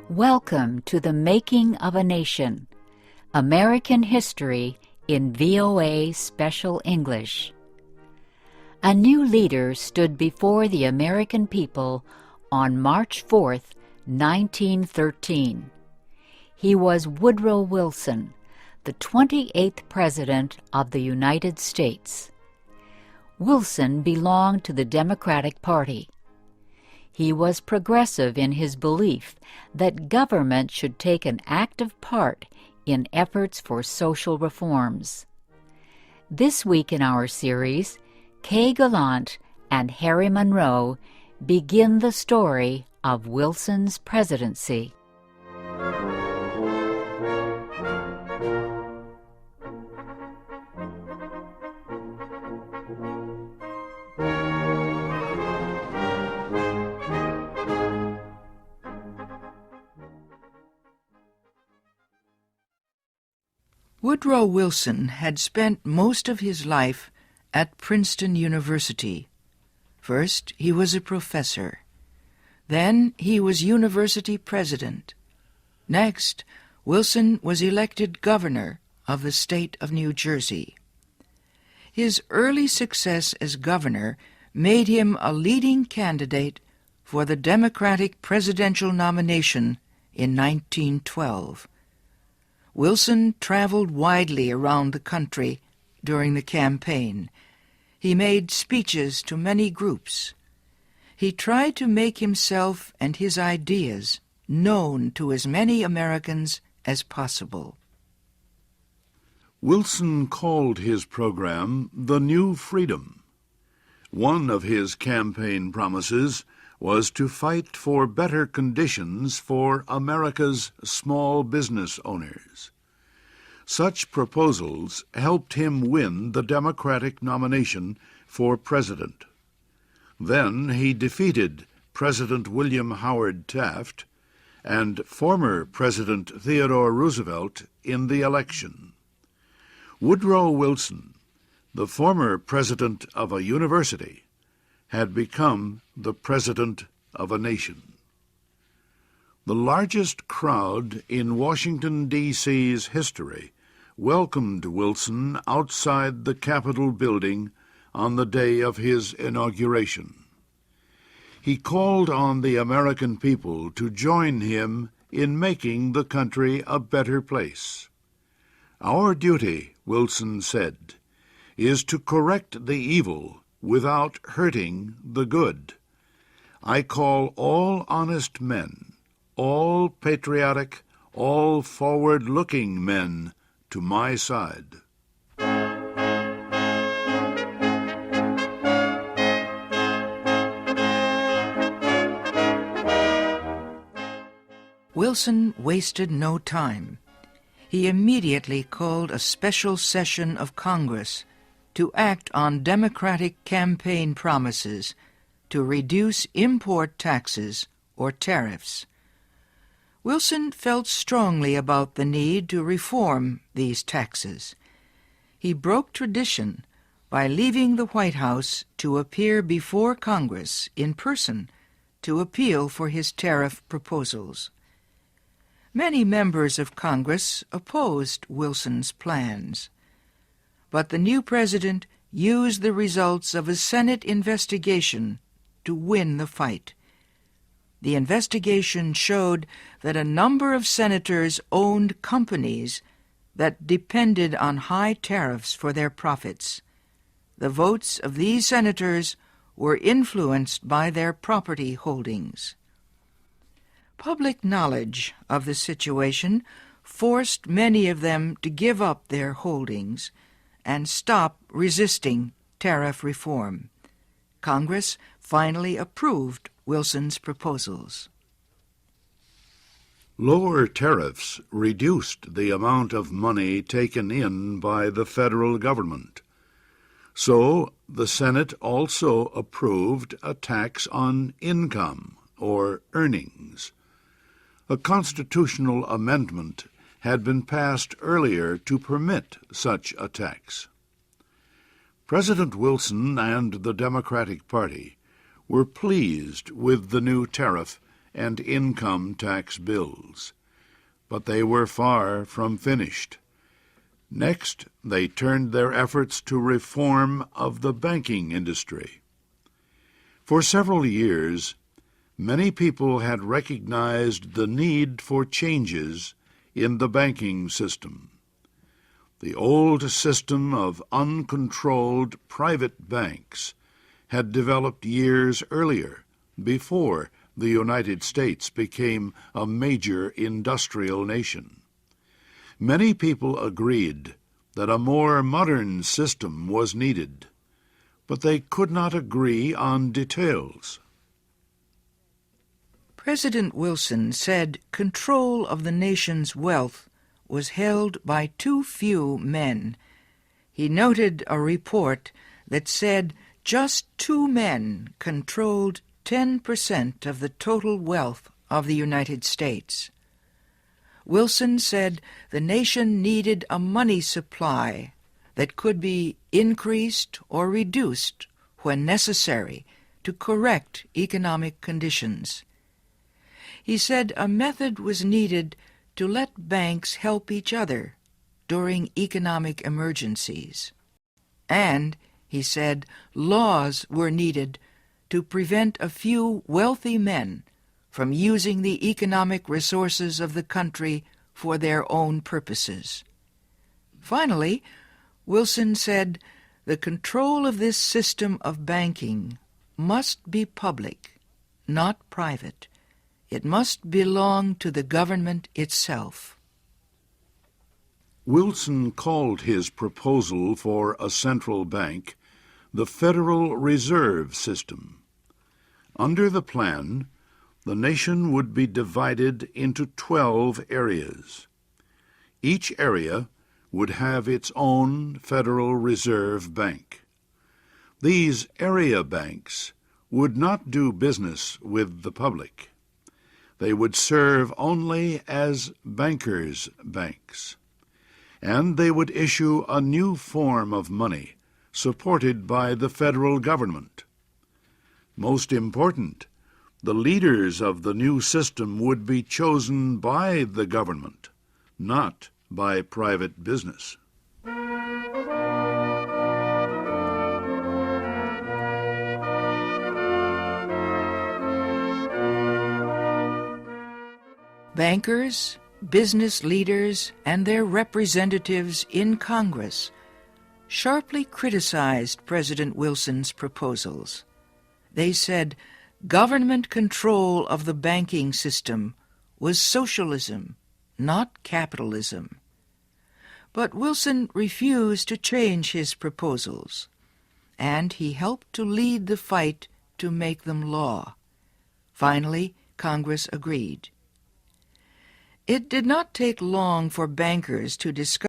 Welcome to the Making of a Nation, American History in VOA Special English. A new leader stood before the American people on March 4th, 1913. He was Woodrow Wilson, the 28th President of the United States. Wilson belonged to the Democratic Party. He was progressive in his belief that government should take an active part in efforts for social reforms. This week in our series, Kay Gallant and Harry Monroe begin the story of Wilson's presidency. Woodrow Wilson had spent most of his life at Princeton University. First, he was a professor. Then, he was university president. Next, Wilson was elected governor of the state of New Jersey. His early success as governor made him a leading candidate for the Democratic presidential nomination in 1912. Wilson traveled widely around the country during the campaign. He made speeches to many groups. He tried to make himself and his ideas known to as many Americans as possible. Wilson called his program the New Freedom. One of his campaign promises was to fight for better conditions for America's small business owners. Such proposals helped him win the Democratic nomination for president. Then he defeated President William Howard Taft and former President Theodore Roosevelt in the election. Woodrow Wilson, the former president of a university, had become the president of a nation. The largest crowd in Washington, D.C.'s history welcomed Wilson outside the Capitol building on the day of his inauguration. He called on the American people to join him in making the country a better place. "Our duty," Wilson said, "is to correct the evil without hurting the good. I call all honest men, all patriotic, all forward-looking men to my side." Wilson wasted no time. He immediately called a special session of Congress to act on Democratic campaign promises to reduce import taxes or tariffs. Wilson felt strongly about the need to reform these taxes. He broke tradition by leaving the White House to appear before Congress in person to appeal for his tariff proposals. Many members of Congress opposed Wilson's plans, but the new president used the results of a Senate investigation to win the fight. The investigation showed that a number of senators owned companies that depended on high tariffs for their profits. The votes of these senators were influenced by their property holdings. Public knowledge of the situation forced many of them to give up their holdings and stop resisting tariff reform. Congress finally approved Wilson's proposals. Lower tariffs reduced the amount of money taken in by the federal government. So the Senate also approved a tax on income or earnings. A constitutional amendment had been passed earlier to permit such a tax. President Wilson and the Democratic Party were pleased with the new tariff and income tax bills. But they were far from finished. Next, they turned their efforts to reform of the banking industry. For several years, many people had recognized the need for changes in the banking system. The old system of uncontrolled private banks had developed years earlier, before the United States became a major industrial nation. Many people agreed that a more modern system was needed, but they could not agree on details. President Wilson said control of the nation's wealth was held by too few men. He noted a report that said just 2 men controlled 10% of the total wealth of the United States. Wilson said the nation needed a money supply that could be increased or reduced when necessary to correct economic conditions. He said a method was needed to let banks help each other during economic emergencies. And, he said, laws were needed to prevent a few wealthy men from using the economic resources of the country for their own purposes. Finally, Wilson said the control of this system of banking must be public, not private. It must belong to the government itself. Wilson called his proposal for a central bank the Federal Reserve System. Under the plan, the nation would be divided into 12 areas. Each area would have its own Federal Reserve Bank. These area banks would not do business with the public. They would serve only as bankers' banks, and they would issue a new form of money supported by the federal government. Most important, the leaders of the new system would be chosen by the government, not by private business. Bankers, business leaders, and their representatives in Congress sharply criticized President Wilson's proposals. They said government control of the banking system was socialism, not capitalism. But Wilson refused to change his proposals, and he helped to lead the fight to make them law. Finally, Congress agreed. It did not take long for bankers to discover